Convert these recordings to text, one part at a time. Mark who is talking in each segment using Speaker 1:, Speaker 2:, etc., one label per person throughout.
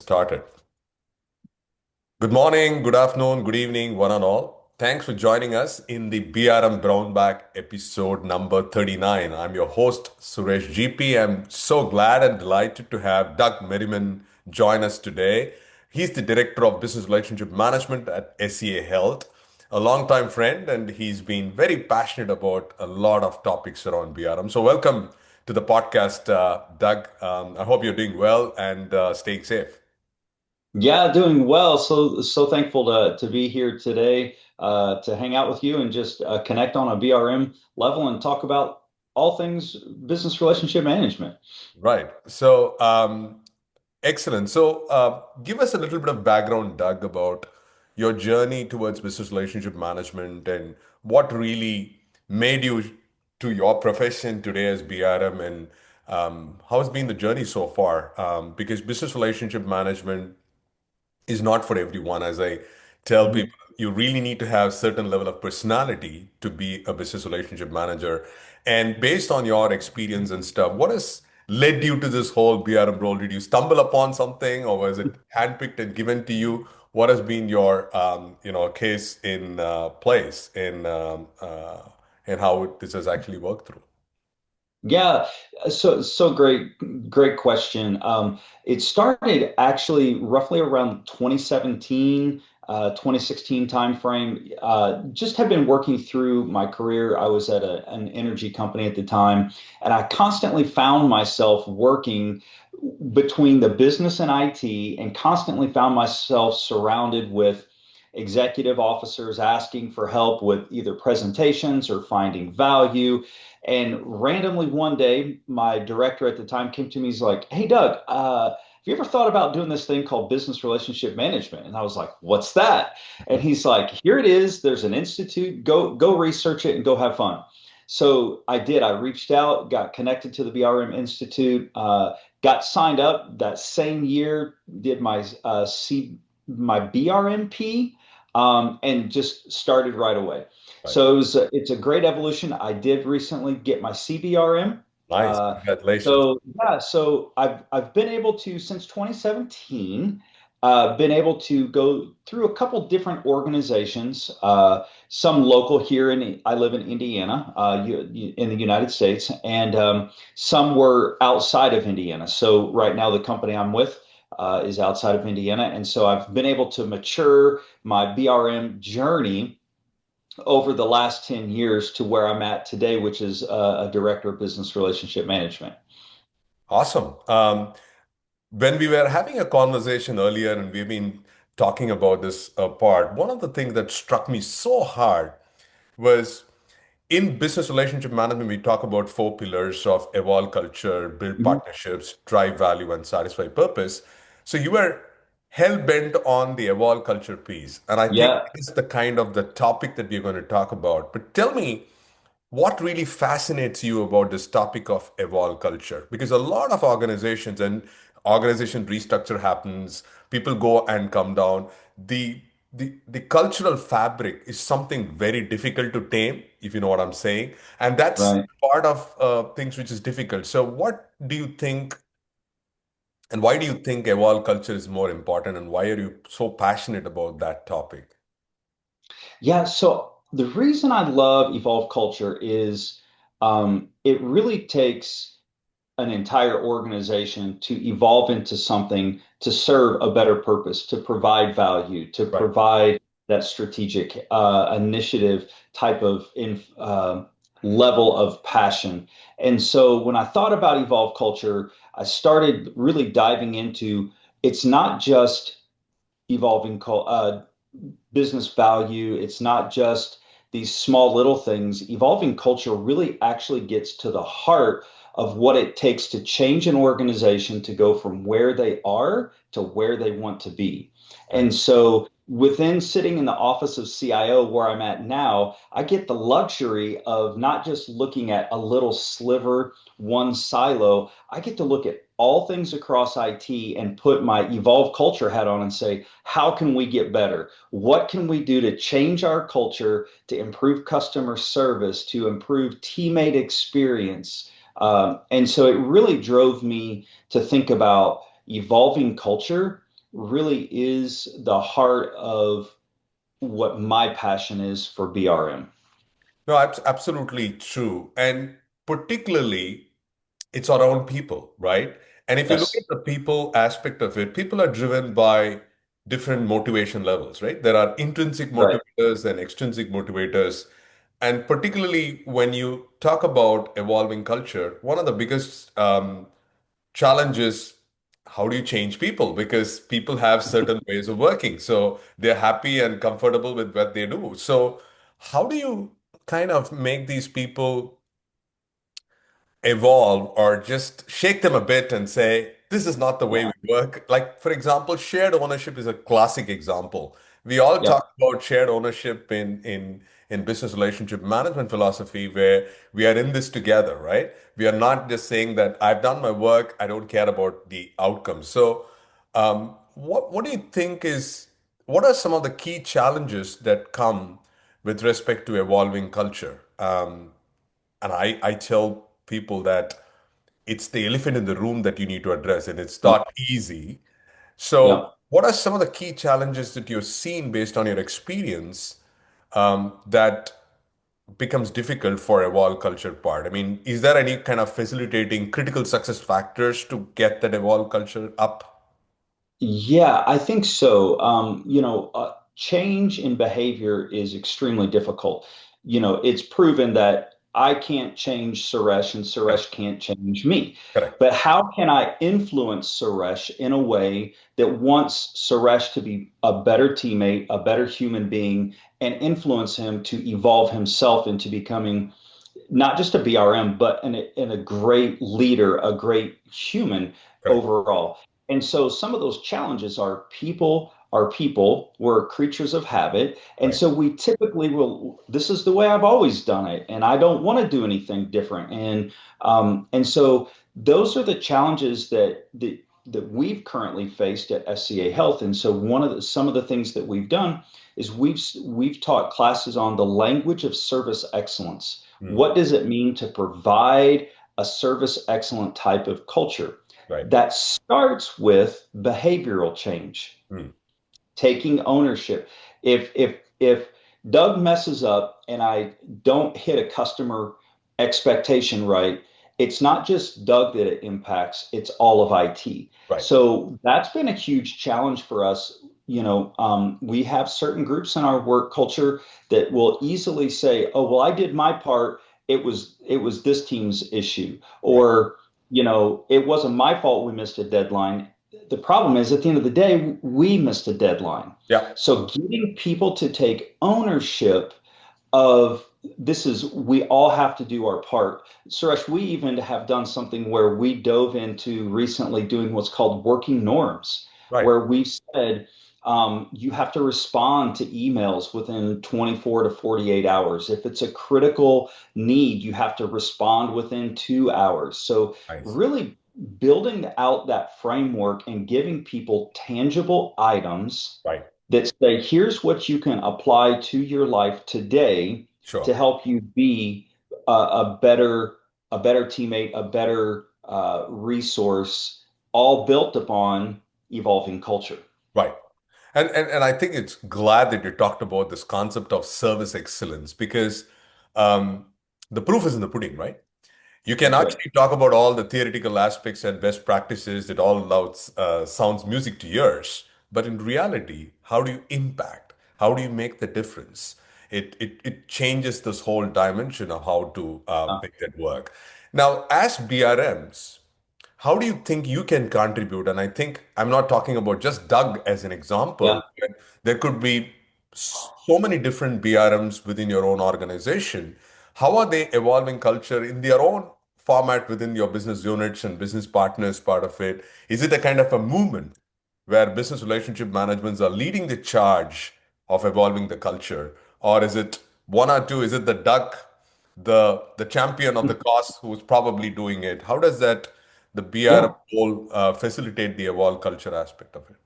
Speaker 1: Started. Good morning, good afternoon, good evening, one and all. Thanks for joining us in the BRM Brownbag episode number 39. I'm your host, Suresh GP. I'm so glad and delighted to have Doug Merriman join us today. He's the Director of Business Relationship Management at SCA Health, a longtime friend, and he's been very passionate about a lot of topics around BRM. So, welcome to the podcast, Doug. I hope you're doing well and staying safe.
Speaker 2: Yeah, doing well. So thankful to be here today, to hang out with you and just connect on a BRM level and talk about all things business relationship management.
Speaker 1: Right. Excellent. Give us a little bit of background, Doug, about your journey towards business relationship management and what really made you to your profession today as BRM, and how has been the journey so far? Because business relationship management is not for everyone. As I tell
Speaker 2: Mhm.
Speaker 1: people, you really need to have certain level of personality to be a business relationship manager. And based on your experience and stuff, what has led you to this whole BRM role? Did you stumble upon something, or was it handpicked and given to you? What has been your, case in place in how this has actually worked through?
Speaker 2: Yeah, so great question. It started actually roughly around 2017, 2016 timeframe. Just had been working through my career. I was at an energy company at the time, and I constantly found myself working between the business and IT, and constantly found myself surrounded with executive officers asking for help with either presentations or finding value. And randomly one day, my director at the time came to me. He's like, "Hey, Doug, have you ever thought about doing this thing called business relationship management?" And I was like, "What's that?" And he's like, "Here it is. There's an institute. Go research it and go have fun." So I did. I reached out, got connected to the BRM Institute, got signed up that same year, did my BRMP, and just started right away.
Speaker 1: Right.
Speaker 2: So it's a great evolution. I did recently get my CBRM.
Speaker 1: Nice.
Speaker 2: Uh,
Speaker 1: Congratulations.
Speaker 2: so I've been able to, since 2017, been able to go through a couple different organizations. Some local here in I live in Indiana, in the United States, and some were outside of Indiana. So right now the company I'm with is outside of Indiana, and so I've been able to mature my BRM journey over the last 10 years to where I'm at today, which is a director of business relationship management.
Speaker 1: Awesome. When we were having a conversation earlier and we've been talking about this part, one of the things that struck me so hard was in business relationship management, we talk about four pillars of evolve culture, build
Speaker 2: Mhm.
Speaker 1: partnerships, drive value, and satisfy purpose. So you were hell bent on the evolve culture piece. And I think
Speaker 2: Yeah,
Speaker 1: it's the kind of the topic that we're going to talk about. But tell me, what really fascinates you about this topic of evolve culture? Because a lot of organizations and organization restructure happens, people go and come down. The cultural fabric is something very difficult to tame, if you know what I'm saying. And that's
Speaker 2: right.
Speaker 1: part of things which is difficult. So what do you think, and why do you think evolve culture is more important, and why are you so passionate about that topic?
Speaker 2: Yeah, so the reason I love Evolve Culture is it really takes an entire organization to evolve into something to serve a better purpose, to provide value, to
Speaker 1: Right.
Speaker 2: provide that strategic initiative type of level of passion. And so when I thought about Evolve Culture, I started really diving into it's not just evolving business value. It's not just these small little things. Evolving culture really actually gets to the heart of what it takes to change an organization to go from where they are to where they want to be.
Speaker 1: Right.
Speaker 2: And so within sitting in the office of CIO where I'm at now, I get the luxury of not just looking at a little sliver, one silo. I get to look at all things across IT and put my evolve culture hat on and say, how can we get better? What can we do to change our culture, to improve customer service, to improve teammate experience? And so it really drove me to think about evolving culture. really is the heart of what my passion is for BRM.
Speaker 1: No, absolutely true. And particularly, it's around people, right? And if you look at
Speaker 2: Yes,
Speaker 1: the people aspect of it, people are driven by different motivation levels, right? There are intrinsic
Speaker 2: right.
Speaker 1: motivators and extrinsic motivators. And particularly when you talk about evolving culture, one of the biggest challenges, how do you change people? Because people have certain ways of working. So they're happy and comfortable with what they do. So how do you kind of make these people evolve or just shake them a bit and say, this is not the way
Speaker 2: Yeah,
Speaker 1: we work? Like, for example, shared ownership is a classic example. We all
Speaker 2: yep.
Speaker 1: talk about shared ownership in business relationship management philosophy, where we are in this together, right? We are not just saying that I've done my work, I don't care about the outcome. So, what do you think is what are some of the key challenges that come with respect to evolving culture? And I tell people that it's the elephant in the room that you need to address, and it's not easy. So,
Speaker 2: Yep.
Speaker 1: what are some of the key challenges that you've seen based on your experience that becomes difficult for evolve culture part? I mean, is there any kind of facilitating critical success factors to get that evolve culture up?
Speaker 2: Yeah, I think so. Change in behavior is extremely difficult. It's proven that I can't change Suresh and
Speaker 1: Correct.
Speaker 2: Suresh can't change me.
Speaker 1: Correct.
Speaker 2: But how can I influence Suresh in a way that wants Suresh to be a better teammate, a better human being, and influence him to evolve himself into becoming not just a BRM, but a great leader, a great human
Speaker 1: Correct.
Speaker 2: overall. And so some of those challenges are people, we're creatures of habit. And
Speaker 1: Right.
Speaker 2: so we typically will, this is the way I've always done it, and I don't want to do anything different. And so those are the challenges that we've currently faced at SCA Health. And so some of the things that we've done is we've taught classes on the language of service excellence.
Speaker 1: Mm.
Speaker 2: What does it mean to provide a service excellent type of culture?
Speaker 1: Right.
Speaker 2: That starts with behavioral change,
Speaker 1: Mm.
Speaker 2: taking ownership. If Doug messes up and I don't hit a customer expectation right, it's not just Doug that it impacts, it's all of IT.
Speaker 1: Right.
Speaker 2: So that's been a huge challenge for us. We have certain groups in our work culture that will easily say, "Oh, well, I did my part. It was this team's issue,"
Speaker 1: Right.
Speaker 2: or it wasn't my fault we missed a deadline. The problem is at the end of the day, we missed a deadline.
Speaker 1: Yeah.
Speaker 2: So getting people to take ownership of we all have to do our part. Suresh, we even have done something where we dove into recently doing what's called working norms,
Speaker 1: Right.
Speaker 2: where we've said you have to respond to emails within 24 to 48 hours. If it's a critical need, you have to respond within 2 hours. So
Speaker 1: Nice.
Speaker 2: really building out that framework and giving people tangible items
Speaker 1: Right.
Speaker 2: that say, here's what you can apply to your life today to
Speaker 1: Sure.
Speaker 2: help you be a better teammate, a better resource, all built upon evolving culture.
Speaker 1: Right. And I think it's glad that you talked about this concept of service excellence because um, the proof is in the pudding, right? You can
Speaker 2: That's right.
Speaker 1: actually talk about all the theoretical aspects and best practices. It all sounds music to ears. But in reality, how do you impact? How do you make the difference? It changes this whole dimension of how to
Speaker 2: Uh,
Speaker 1: make that work. Now, as BRMs, how do you think you can contribute? And I think I'm not talking about just Doug as an
Speaker 2: yeah.
Speaker 1: example. But there could be so many different BRMs within your own organization. How are they evolving culture in their own format within your business units and business partners part of it? Is it a kind of a movement where business relationship managements are leading the charge of evolving the culture? Or is it one or two? Is it the Doug, the champion of the cause who's probably doing it? How does that the BRM
Speaker 2: Yeah.
Speaker 1: role facilitate the evolve culture aspect of it?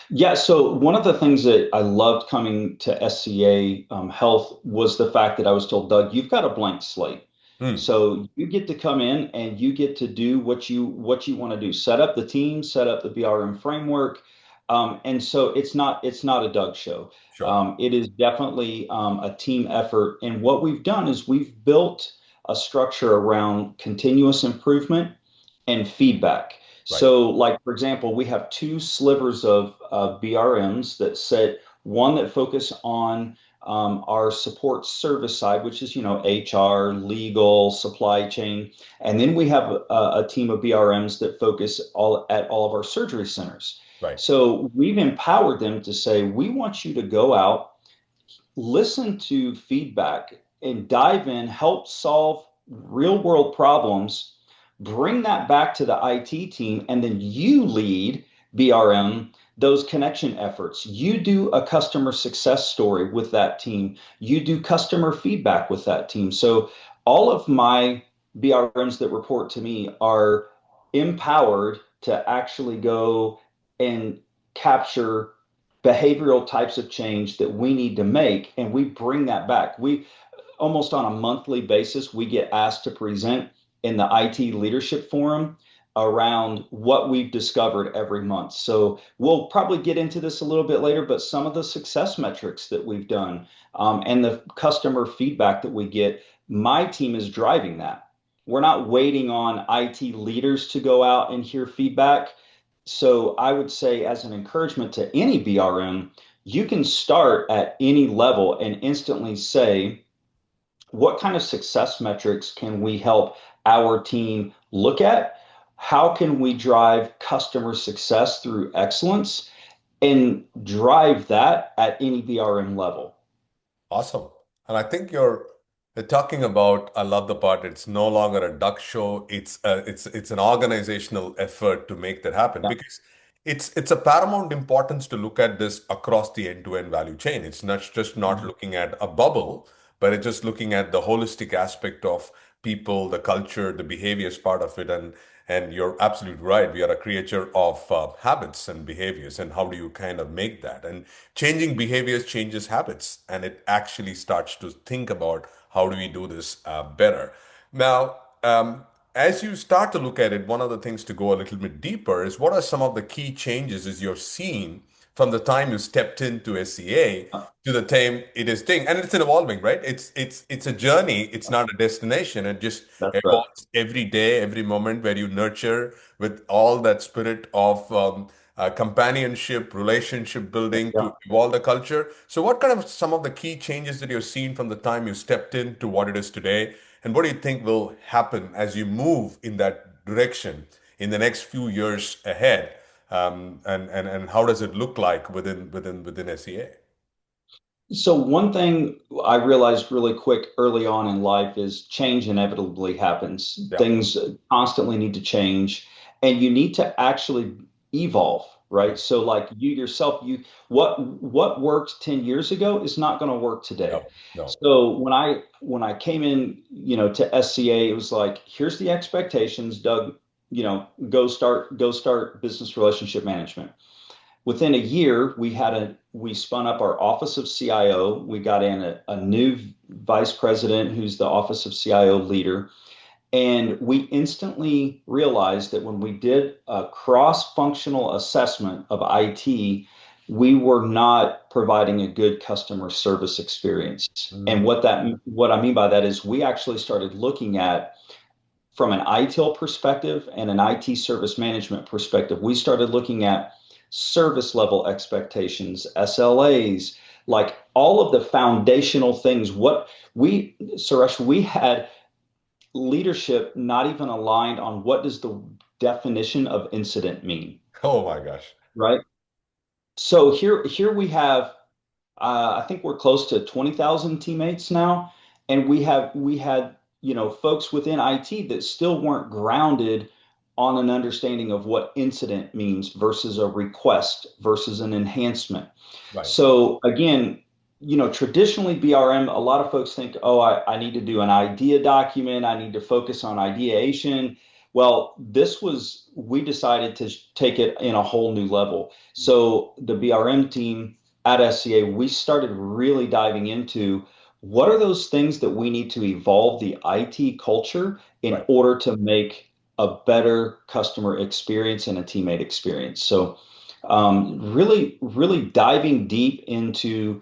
Speaker 2: Yeah, so one of the things that I loved coming to SCA Health was the fact that I was told, Doug, you've got a blank slate.
Speaker 1: Hmm.
Speaker 2: So you get to come in and you get to do what you want to do. Set up the team, set up the BRM framework, And so it's not a Doug show.
Speaker 1: Sure.
Speaker 2: It is definitely a team effort. And what we've done is we've built a structure around continuous improvement and feedback.
Speaker 1: Right.
Speaker 2: So, like for example, we have two slivers of BRMs that sit one that focus on our support service side, which is HR, legal, supply chain, and then we have a team of BRMs that focus all of our surgery centers.
Speaker 1: Right.
Speaker 2: So we've empowered them to say, we want you to go out, listen to feedback, and dive in, help solve real world problems, bring that back to the IT team, and then you lead BRM those connection efforts. You do a customer success story with that team. You do customer feedback with that team. So all of my BRMs that report to me are empowered to actually go and capture behavioral types of change that we need to make, and we bring that back. We almost on a monthly basis we get asked to present in the IT leadership forum around what we've discovered every month. So we'll probably get into this a little bit later, but some of the success metrics that we've done, and the customer feedback that we get, my team is driving that. We're not waiting on IT leaders to go out and hear feedback. So I would say, as an encouragement to any BRM, you can start at any level and instantly say, what kind of success metrics can we help our team look at? How can we drive customer success through excellence and drive that at any BRM level?
Speaker 1: Awesome. And I think you're talking about, I love the part, it's no longer a duck show. It's an organizational effort to make that happen
Speaker 2: Yeah.
Speaker 1: because it's a paramount importance to look at this across the end-to-end value chain. It's not just not
Speaker 2: Mhm.
Speaker 1: looking at a bubble, but it's just looking at the holistic aspect of people, the culture, the behaviors part of it. And you're absolutely right. We are a creature of habits and behaviors. And how do you kind of make that? And changing behaviors changes habits, and it actually starts to think about how do we do this better. Now, as you start to look at it, one of the things to go a little bit deeper is what are some of the key changes as you're seeing from the time you stepped into SCA to the time it is thing, and it's an evolving, right? It's a journey. It's not a destination. It just
Speaker 2: That's right.
Speaker 1: evolves every day, every moment where you nurture with all that spirit of companionship, relationship building
Speaker 2: Yeah.
Speaker 1: to evolve the culture. So, what kind of some of the key changes that you've seen from the time you stepped in to what it is today, and what do you think will happen as you move in that direction in the next few years ahead? And how does it look like within SEA?
Speaker 2: So one thing I realized really quick early on in life is change inevitably happens.
Speaker 1: Yeah.
Speaker 2: Things constantly need to change, and you need to actually evolve, right?
Speaker 1: Right.
Speaker 2: So like you yourself, what worked 10 years ago is not going to work today.
Speaker 1: No. No.
Speaker 2: So when I came in, to SCA, it was like, here's the expectations, Doug, go start business relationship management. Within a year, we spun up our office of CIO. We got in a new vice president who's the office of CIO leader. And we instantly realized that when we did a cross-functional assessment of IT, we were not providing a good customer service experience. And
Speaker 1: Mm,
Speaker 2: what I mean by that is we actually started looking at, from an ITIL perspective and an IT service management perspective, we started looking at service level expectations, SLAs, like all of the foundational things. Suresh, we had leadership not even aligned on what does the definition of incident mean,
Speaker 1: oh my gosh.
Speaker 2: right? So here we have, I think we're close to 20,000 teammates now, and we had folks within IT that still weren't grounded on an understanding of what incident means versus a request versus an enhancement.
Speaker 1: Right.
Speaker 2: So again, traditionally BRM, a lot of folks think, oh, I need to do an idea document, I need to focus on ideation. Well, we decided to take it in a whole new level. So the BRM team at SCA, we started really diving into what are those things that we need to evolve the IT culture in
Speaker 1: Right.
Speaker 2: order to make a better customer experience and a teammate experience. So Really diving deep into,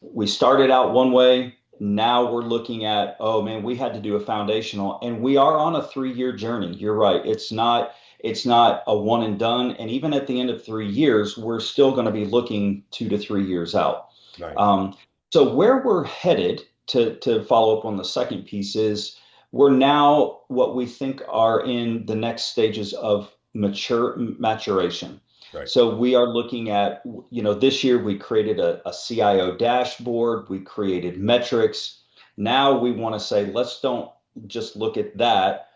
Speaker 2: we started out one way. Now we're looking at, oh man, we had to do a foundational, and we are on a 3-year journey. You're right. It's not a one and done. And even at the end of 3 years, we're still going to be looking 2 to 3 years out.
Speaker 1: Nice.
Speaker 2: Um, so where we're headed to follow up on the second piece is we're now what we think are in the next stages of maturation.
Speaker 1: Right.
Speaker 2: So we are looking at, this year we created a CIO dashboard, we created metrics. Now we want to say, let's don't just look at that.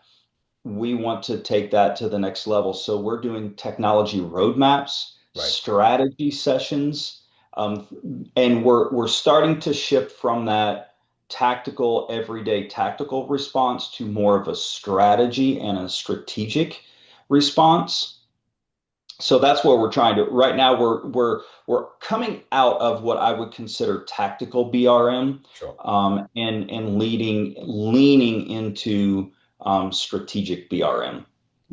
Speaker 2: We want to take that to the next level. So we're doing technology roadmaps,
Speaker 1: Right.
Speaker 2: strategy sessions, and we're starting to shift from that tactical, everyday tactical response to more of a strategy and a strategic response. So that's where we're trying to right now. We're coming out of what I would consider tactical BRM,
Speaker 1: Sure.
Speaker 2: and leaning into strategic BRM.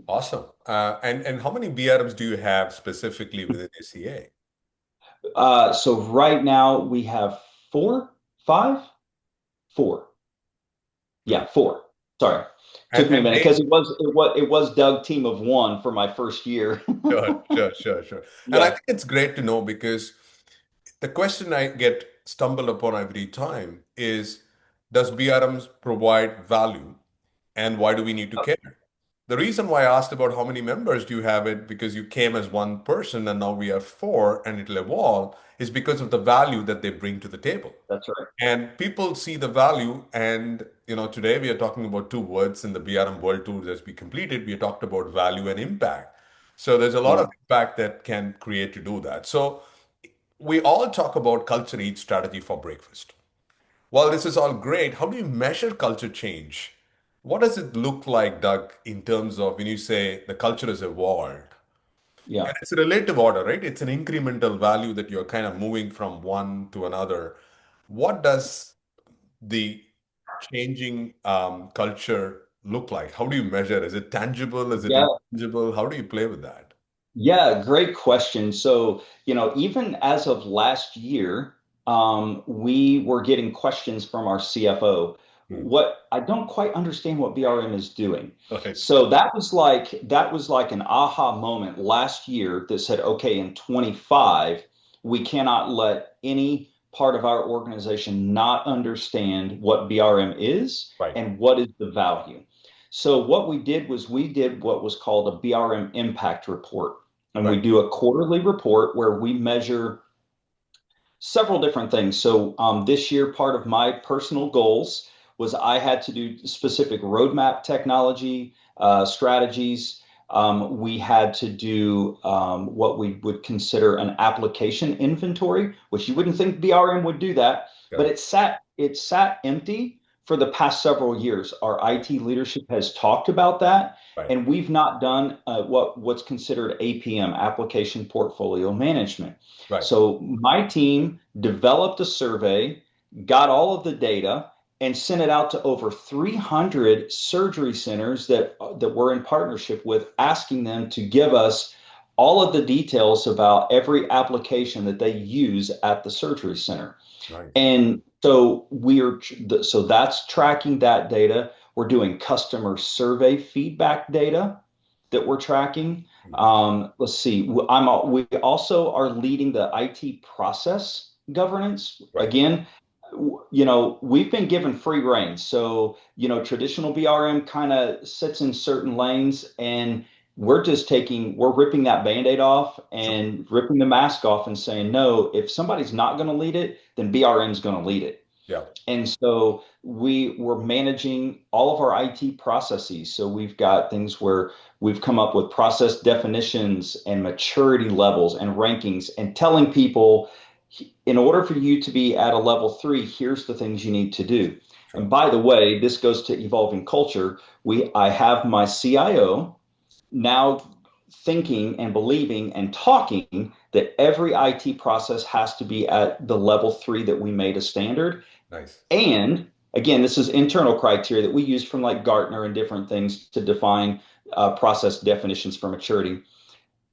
Speaker 1: Awesome. And how many BRMs do you have specifically within SCA?
Speaker 2: So right now we have four, five, four.
Speaker 1: Hmm.
Speaker 2: Yeah, four. Sorry,
Speaker 1: And
Speaker 2: took me a
Speaker 1: and
Speaker 2: minute
Speaker 1: they
Speaker 2: because it was Doug team of one for my first year.
Speaker 1: sure. And I
Speaker 2: Yeah,
Speaker 1: think it's great to know because the question I get stumbled upon every time is, does BRMs provide value and why do we need to care? The reason why I asked about how many members do you have it, because you came as one person and now we are four and it'll evolve, is because of the value that they bring to the table.
Speaker 2: that's right.
Speaker 1: And people see the value. And, today we are talking about two words in the BRM World Tour as we completed. We talked about value and impact. So there's a lot
Speaker 2: Yeah,
Speaker 1: of impact that can create to do that. So we all talk about culture eat strategy for breakfast. While this is all great, how do you measure culture change? What does it look like, Doug, in terms of when you say the culture has evolved?
Speaker 2: yeah.
Speaker 1: And it's a relative order, right? It's an incremental value that you're kind of moving from one to another. What does the changing culture look like? How do you measure? Is it tangible? Is it
Speaker 2: Yeah,
Speaker 1: intangible? How do you play with that?
Speaker 2: Yeah, great question. So, even as of last year, we were getting questions from our CFO.
Speaker 1: Hmm.
Speaker 2: What I don't quite understand what BRM is doing.
Speaker 1: Right.
Speaker 2: So that was like an aha moment last year that said, okay, in 25, we cannot let any part of our organization not understand what BRM is
Speaker 1: Right.
Speaker 2: and what is the value. So what we did was we did what was called a BRM impact report, and we
Speaker 1: Right.
Speaker 2: do a quarterly report where we measure several different things. So this year, part of my personal goals was I had to do specific roadmap technology strategies. We had to do what we would consider an application inventory, which you wouldn't think BRM would do that, but
Speaker 1: Yeah.
Speaker 2: it sat empty for the past several years. Our
Speaker 1: Right.
Speaker 2: IT leadership has talked about that,
Speaker 1: Right.
Speaker 2: and we've not done what's considered APM, application portfolio management.
Speaker 1: Right.
Speaker 2: So my team developed a survey, got all of the data, and sent it out to over 300 surgery centers that we're in partnership with, asking them to give us all of the details about every application that they use at the surgery center.
Speaker 1: Nice.
Speaker 2: And so that's tracking that data. We're doing customer survey feedback data that we're tracking.
Speaker 1: Mhm.
Speaker 2: Let's see. We also are leading the IT process governance.
Speaker 1: Right.
Speaker 2: Again, we've been given free reign. So, traditional BRM kind of sits in certain lanes, and we're ripping that Band-Aid off
Speaker 1: Sure.
Speaker 2: and ripping the mask off and saying, no, if somebody's not going to lead it, then BRM is going to lead it.
Speaker 1: Yeah.
Speaker 2: And so we were managing all of our IT processes. So we've got things where we've come up with process definitions and maturity levels and rankings and telling people, in order for you to be at a level 3, here's the things you need to do. And
Speaker 1: Sure.
Speaker 2: by the way, this goes to evolving culture. I have my CIO now thinking and believing and talking that every IT process has to be at the level 3 that we made a standard.
Speaker 1: Nice.
Speaker 2: And again, this is internal criteria that we use from like Gartner and different things to define process definitions for maturity.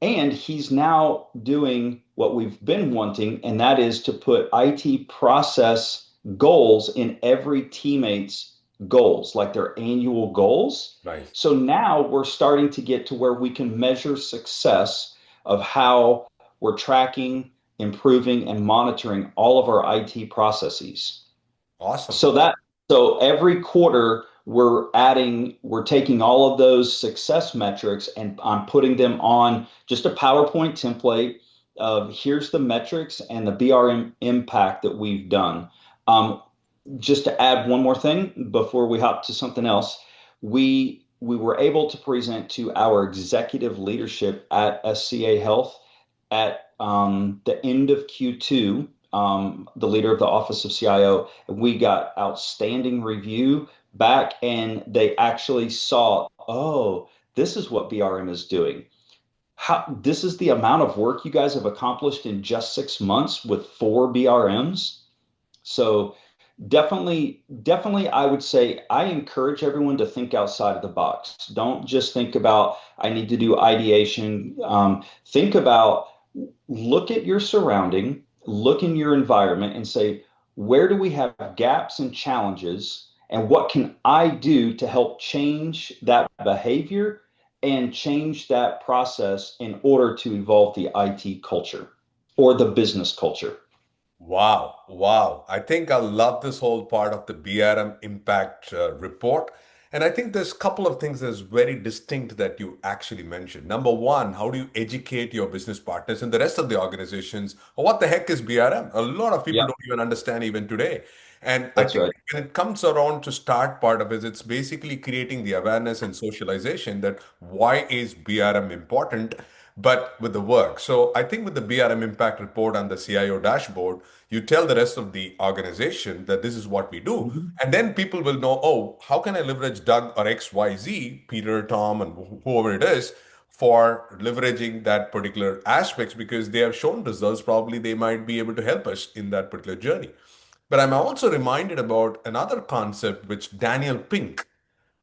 Speaker 2: And he's now doing what we've been wanting, and that is to put IT process goals in every teammate's goals, like their annual goals.
Speaker 1: Nice.
Speaker 2: So now we're starting to get to where we can measure success of how we're tracking, improving, and monitoring all of our IT processes.
Speaker 1: Awesome.
Speaker 2: So that so every quarter we're taking all of those success metrics and I'm putting them on just a PowerPoint template of here's the metrics and the BRM impact that we've done. Um, just to add one more thing before we hop to something else, we were able to present to our executive leadership at SCA Health at the end of Q2, the leader of the Office of CIO. We got outstanding review back, and they actually saw, oh, this is what BRM is doing. How this is the amount of work you guys have accomplished in just 6 months with 4 BRMs. So definitely, I would say I encourage everyone to think outside of the box. Don't just think about I need to do ideation. Think about look at your surrounding, look in your environment, and say where do we have gaps and challenges, and what can I do to help change that behavior and change that process in order to evolve the IT culture or the business culture.
Speaker 1: Wow, wow. I think I love this whole part of the BRM impact report. And I think there's a couple of things that's very distinct that you actually mentioned. Number one, how do you educate your business partners and the rest of the organizations? What the heck is BRM? A lot of people
Speaker 2: Yeah,
Speaker 1: don't even understand even today. And I
Speaker 2: that's
Speaker 1: think
Speaker 2: right.
Speaker 1: when it comes around to start part of it, it's basically creating the awareness and socialization that why is BRM important, but with the work. So I think with the BRM impact report and the CIO dashboard, you tell the rest of the organization that this is what we do.
Speaker 2: Mhm.
Speaker 1: And then people will know, oh, how can I leverage Doug or XYZ, Peter, Tom, and whoever it is for leveraging that particular aspects because they have shown results. Probably they might be able to help us in that particular journey. But I'm also reminded about another concept which Daniel Pink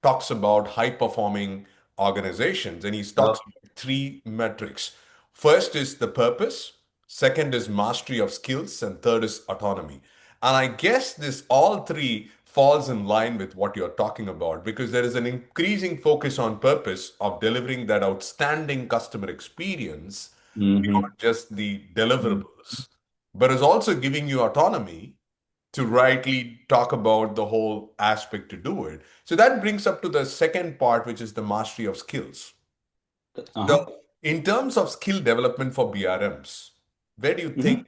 Speaker 1: talks about high performing organizations and he talks
Speaker 2: Yep.
Speaker 1: about three metrics. First is the purpose, second is mastery of skills, and third is autonomy. And I guess this all three falls in line with what you're talking about because there is an increasing focus on purpose of delivering that outstanding customer experience beyond
Speaker 2: Hmm.
Speaker 1: just the deliverables, but is also giving you autonomy to rightly talk about the whole aspect to do it. So that brings up to the second part, which is the mastery of skills.
Speaker 2: Uh-huh.
Speaker 1: So, in terms of skill development for BRMs, where do you think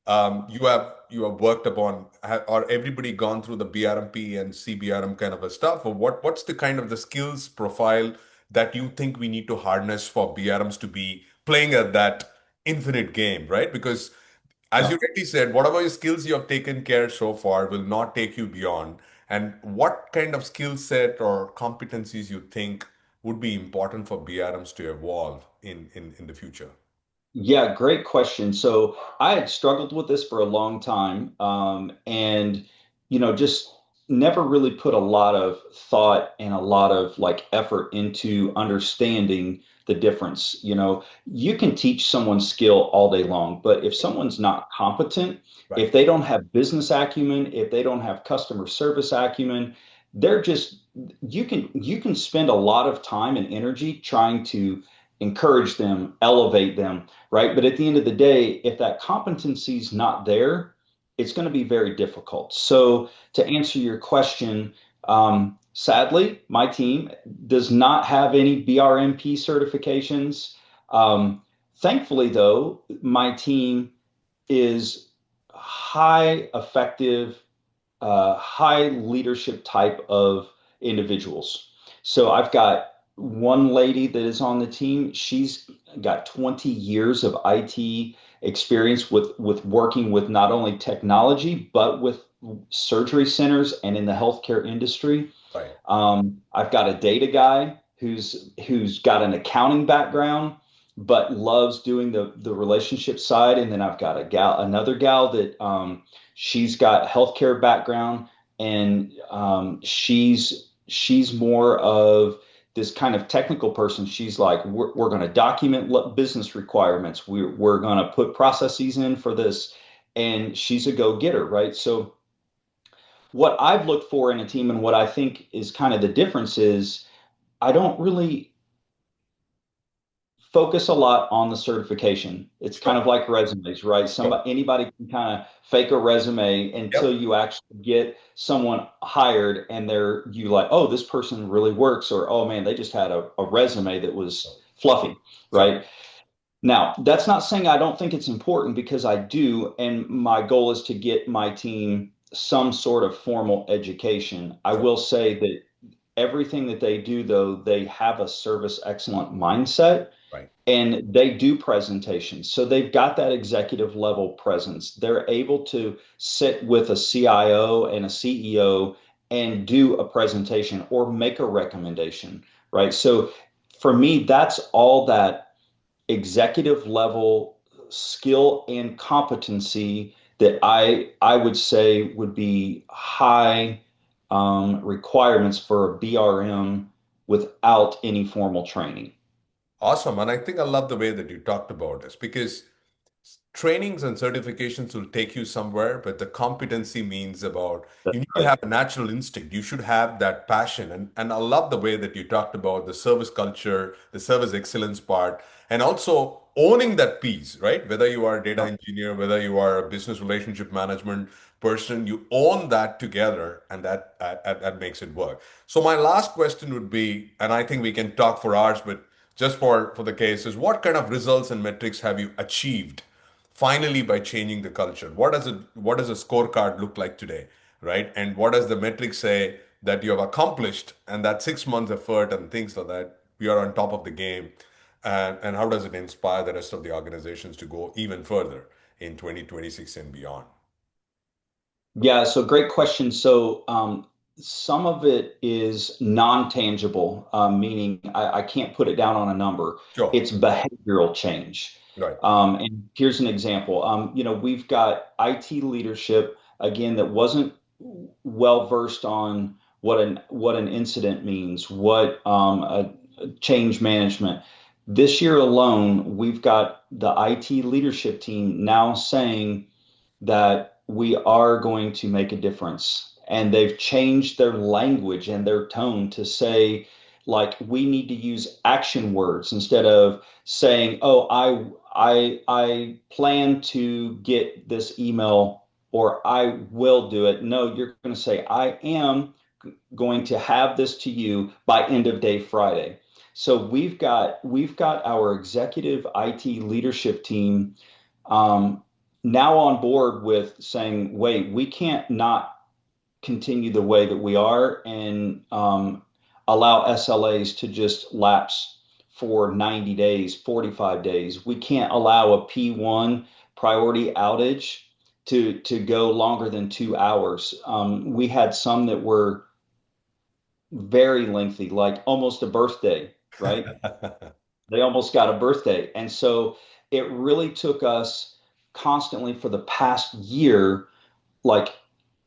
Speaker 2: Hmm.
Speaker 1: you have worked upon, or everybody gone through the BRMP and CBRM kind of a stuff, or what's the kind of the skills profile that you think we need to harness for BRMs to be playing at that infinite game, right? Because as you
Speaker 2: Yeah.
Speaker 1: rightly said, whatever your skills you have taken care so far will not take you beyond. And what kind of skill set or competencies you think would be important for BRMs to evolve in the future?
Speaker 2: Yeah, great question. So I had struggled with this for a long time, and just never really put a lot of thought and a lot of like effort into understanding the difference. You can teach someone skill all day long, but if someone's not competent,
Speaker 1: Right.
Speaker 2: if they don't have business acumen, if they don't have customer service acumen, they're just you can spend a lot of time and energy trying to encourage them, elevate them, right? But at the end of the day, if that competency is not there, it's going to be very difficult. So to answer your question, sadly, my team does not have any BRMP certifications. Thankfully, though, my team is high effective, high leadership type of individuals. So I've got one lady that is on the team. She's got 20 years of IT experience with working with not only technology but with surgery centers and in the healthcare industry.
Speaker 1: Right.
Speaker 2: I've got a data guy who's got an accounting background, but loves doing the relationship side. And then I've got another gal that she's got healthcare background, and she's more of this kind of technical person. She's like, we're going to document business requirements. We're going to put processes in for this. And she's a go-getter, right? So what I've looked for in a team and what I think is kind of the difference is I don't really focus a lot on the certification. It's kind
Speaker 1: Sure.
Speaker 2: of like resumes, right?
Speaker 1: Sure.
Speaker 2: Anybody can kind of fake a resume until
Speaker 1: Yep.
Speaker 2: you actually get someone hired and you like, oh, this person really works, or oh man, they just had a resume that was fluffy,
Speaker 1: Sure.
Speaker 2: right? Now, that's not saying I don't think it's important because I do, and my goal is to get my team some sort of formal education. I
Speaker 1: Sure.
Speaker 2: will say that everything that they do, though, they have a service excellent mindset
Speaker 1: Right.
Speaker 2: and they do presentations. So they've got that executive level presence. They're able to sit with a CIO and a CEO and do a presentation or make a recommendation, right? So for me, that's all that executive level skill and competency that I would say would be high requirements for a BRM without any formal training.
Speaker 1: Awesome. And I think I love the way that you talked about this because trainings and certifications will take you somewhere, but the competency means about
Speaker 2: That's
Speaker 1: you need to
Speaker 2: right.
Speaker 1: have a natural instinct. You should have that passion. And I love the way that you talked about the service culture, the service excellence part, and also owning that piece, right? Whether you are a data
Speaker 2: Yep.
Speaker 1: engineer, whether you are a business relationship management person, you own that together, and that makes it work. So my last question would be, and I think we can talk for hours, but just for the case, is what kind of results and metrics have you achieved finally by changing the culture? What does a scorecard look like today, right? And what does the metric say that you have accomplished and that 6 months effort and things like that, we are on top of the game. And how does it inspire the rest of the organizations to go even further in 2026 and beyond?
Speaker 2: Yeah, so great question. So some of it is non-tangible, meaning I can't put it down on a number.
Speaker 1: Sure.
Speaker 2: It's behavioral change.
Speaker 1: Right.
Speaker 2: And here's an example. We've got IT leadership again that wasn't well versed on what an incident means, what a change management. This year alone, we've got the IT leadership team now saying that we are going to make a difference. And they've changed their language and their tone to say, like, we need to use action words instead of saying, oh, I plan to get this email or I will do it. No, you're going to say, I am going to have this to you by end of day Friday. So we've got our executive IT leadership team um, now on board with saying, wait, we can't not continue the way that we are and allow SLAs to just lapse for 90 days, 45 days. We can't allow a P1 priority outage to go longer than 2 hours. We had some that were very lengthy, like almost a birthday, right? They almost got a birthday. And so it really took us constantly for the past year, like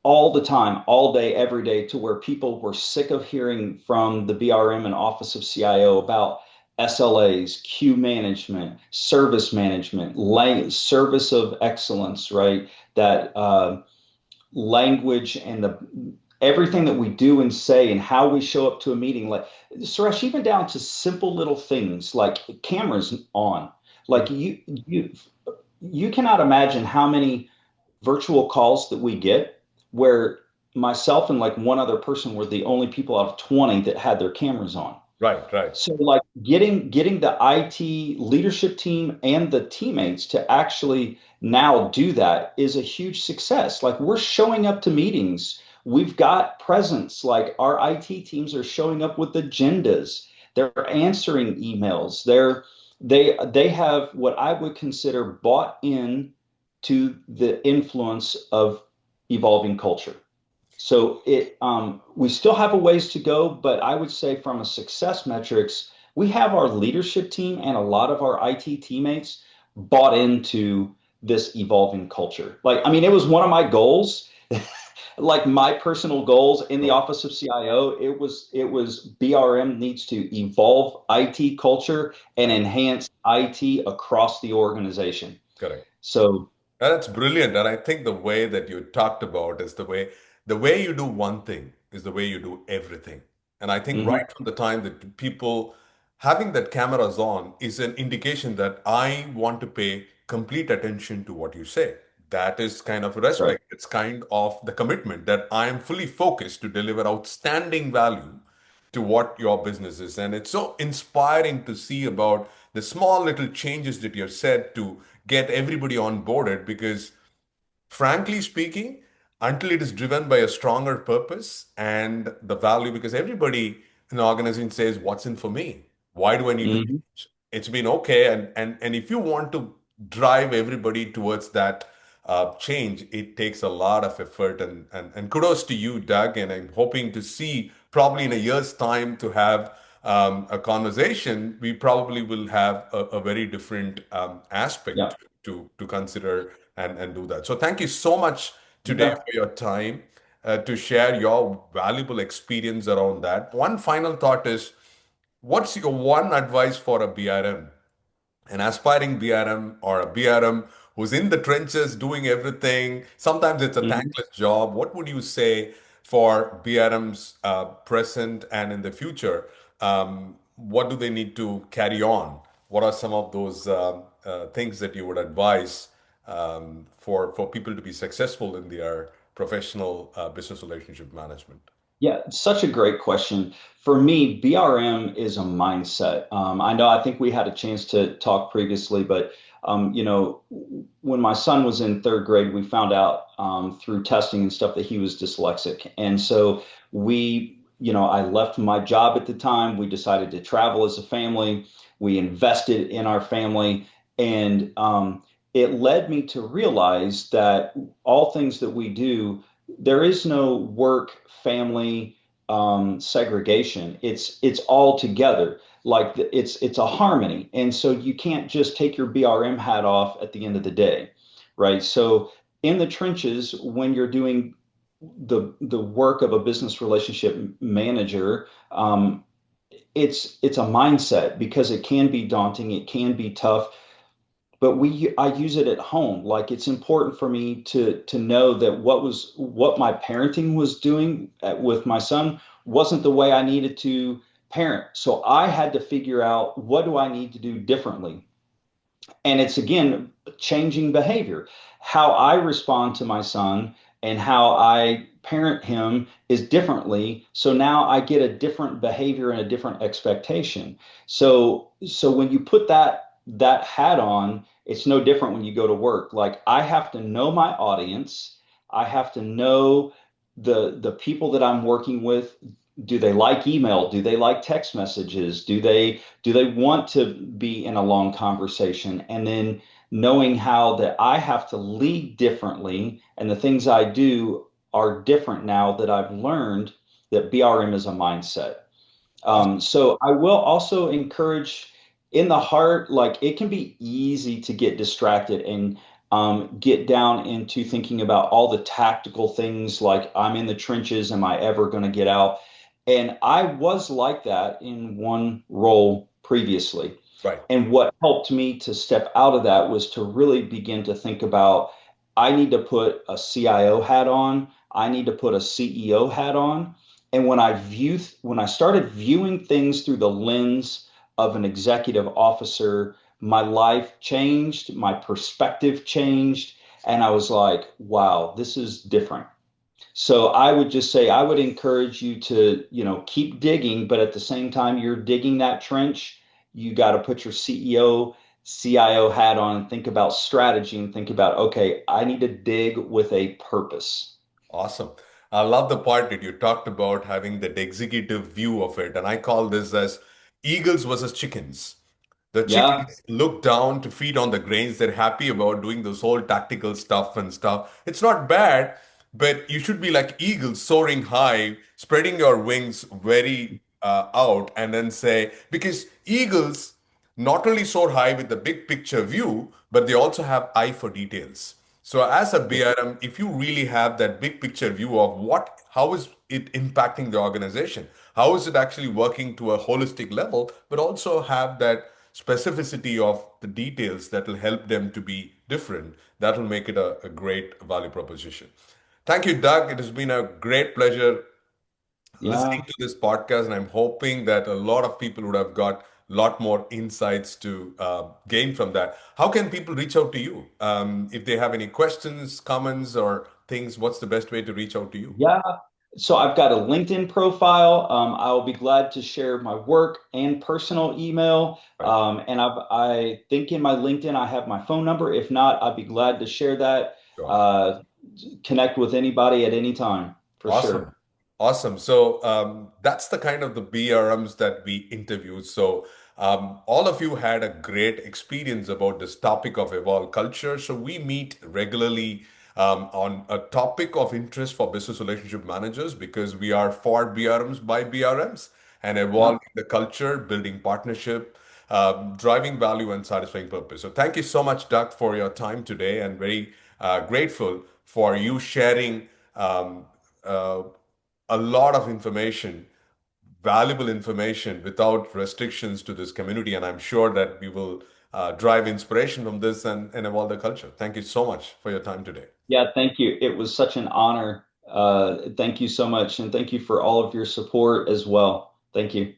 Speaker 2: all the time, all day, every day, to where people were sick of hearing from the BRM and Office of CIO about SLAs, queue management, service management, service of excellence, right? That language and the everything that we do and say and how we show up to a meeting, like Suresh, even down to simple little things like cameras on. Like you cannot imagine how many virtual calls that we get where myself and like one other person were the only people out of 20 that had their cameras on.
Speaker 1: Right, right.
Speaker 2: So like getting the IT leadership team and the teammates to actually now do that is a huge success. Like we're showing up to meetings. We've got presence. Like our IT teams are showing up with agendas. They're answering emails. They have what I would consider bought in to the influence of evolving culture. So we still have a ways to go, but I would say from a success metrics, we have our leadership team and a lot of our IT teammates bought into this evolving culture. Like, I mean, it was one of my goals Like my personal goals in the
Speaker 1: Sure.
Speaker 2: office of CIO, it was BRM needs to evolve IT culture and
Speaker 1: Right.
Speaker 2: enhance IT across the organization.
Speaker 1: Correct.
Speaker 2: So,
Speaker 1: That's brilliant. And I think the way that you talked about is the way you do one thing is the way you do everything. And I think
Speaker 2: mhm,
Speaker 1: right from the time that people having that cameras on is an indication that I want to pay complete attention to what you say. That is kind of
Speaker 2: right.
Speaker 1: respect. It's kind of the commitment that I am fully focused to deliver outstanding value to what your business is. And it's so inspiring to see about the small little changes that you've said to get everybody on boarded because frankly speaking, until it is driven by a stronger purpose and the value, because everybody in the organization says, what's in for me? Why do I need to
Speaker 2: Mhm.
Speaker 1: change? It's been okay. And if you want to drive everybody towards that change, it takes a lot of effort. And kudos to you, Doug. And I'm hoping to see probably in a year's time to have a conversation. We probably will have a very different
Speaker 2: Yeah.
Speaker 1: aspect to consider and do that. So thank you so much today
Speaker 2: Okay.
Speaker 1: for your time to share your valuable experience around that. One final thought is, what's your one advice for a BRM, an aspiring BRM or a BRM who's in the trenches doing everything? Sometimes it's a
Speaker 2: Mhm.
Speaker 1: thankless job. What would you say for BRMs present and in the future? What do they need to carry on? What are some of those things that you would advise for people to be successful in their professional business relationship management?
Speaker 2: Yeah, such a great question. For me, BRM is a mindset. I know I think we had a chance to talk previously, but when my son was in third grade, we found out through testing and stuff that he was dyslexic. And so I left my job at the time. We decided to travel as a family. We invested in our family, and it led me to realize that all things that we do, there is no work family segregation. It's all together. Like it's a harmony, and so you can't just take your BRM hat off at the end of the day, right? So in the trenches, when you're doing the work of a business relationship manager, it's a mindset because it can be daunting, it can be tough, but I use it at home. Like it's important for me to know that what my parenting was doing with my son wasn't the way I needed to parent. So I had to figure out, what do I need to do differently? And it's again changing behavior. How I respond to my son and how I parent him is differently. So now I get a different behavior and a different expectation. So when you put that hat on, it's no different when you go to work. Like I have to know my audience. I have to know the people that I'm working with. Do they like email? Do they like text messages? Do they want to be in a long conversation? And then knowing how that I have to lead differently and the things I do are different now that I've learned that BRM is a mindset.
Speaker 1: Awesome.
Speaker 2: So I will also encourage in the heart, like it can be easy to get distracted and get down into thinking about all the tactical things like I'm in the trenches, am I ever going to get out? And I was like that in one role previously.
Speaker 1: Right.
Speaker 2: And what helped me to step out of that was to really begin to think about I need to put a CIO hat on, I need to put a CEO hat on. And when I started viewing things through the lens of an executive officer, my life changed, my perspective changed, and I was like, wow, this is different. So I would just say I would encourage you to, keep digging, but at the same time you're digging that trench, you got to put your CEO, CIO hat on and think about strategy and think about, okay, I need to dig with a purpose.
Speaker 1: Awesome. I love the part that you talked about having that executive view of it. And I call this as eagles versus chickens. The
Speaker 2: Yeah.
Speaker 1: chickens look down to feed on the grains. They're happy about doing this whole tactical stuff and stuff. It's not bad, but you should be like eagles soaring high, spreading your wings very out, and then say, because eagles not only soar high with the big picture view, but they also have eye for details. So as a BRM, if you really have that big picture view of how is it impacting the organization, how is it actually working to a holistic level, but also have that specificity of the details that will help them to be different, that will make it a great value proposition. Thank you, Doug. It has been a great pleasure listening
Speaker 2: Yeah.
Speaker 1: to this podcast, and I'm hoping that a lot of people would have got a lot more insights to gain from that. How can people reach out to you? If they have any questions, comments, or things, what's the best way to reach out to you?
Speaker 2: Yeah. So I've got a LinkedIn profile. I'll be glad to share my work and personal email.
Speaker 1: Right.
Speaker 2: I think in my LinkedIn I have my phone number. If not, I'd be glad to share that.
Speaker 1: Sure.
Speaker 2: Uh, Connect with anybody at any time for
Speaker 1: Awesome.
Speaker 2: sure.
Speaker 1: Awesome. So that's the kind of the BRMs that we interviewed. So all of you had a great experience about this topic of evolved culture. So we meet regularly on a topic of interest for business relationship managers because we are for BRMs by BRMs and
Speaker 2: Yeah.
Speaker 1: evolving the culture, building partnership, driving value and satisfying purpose. So thank you so much, Doug, for your time today, and very grateful for you sharing uh, a lot of information, valuable information without restrictions to this community. And I'm sure that we will drive inspiration from this and evolve the culture. Thank you so much for your time today.
Speaker 2: Yeah, thank you. It was such an honor. Thank you so much. And thank you for all of your support as well. Thank you.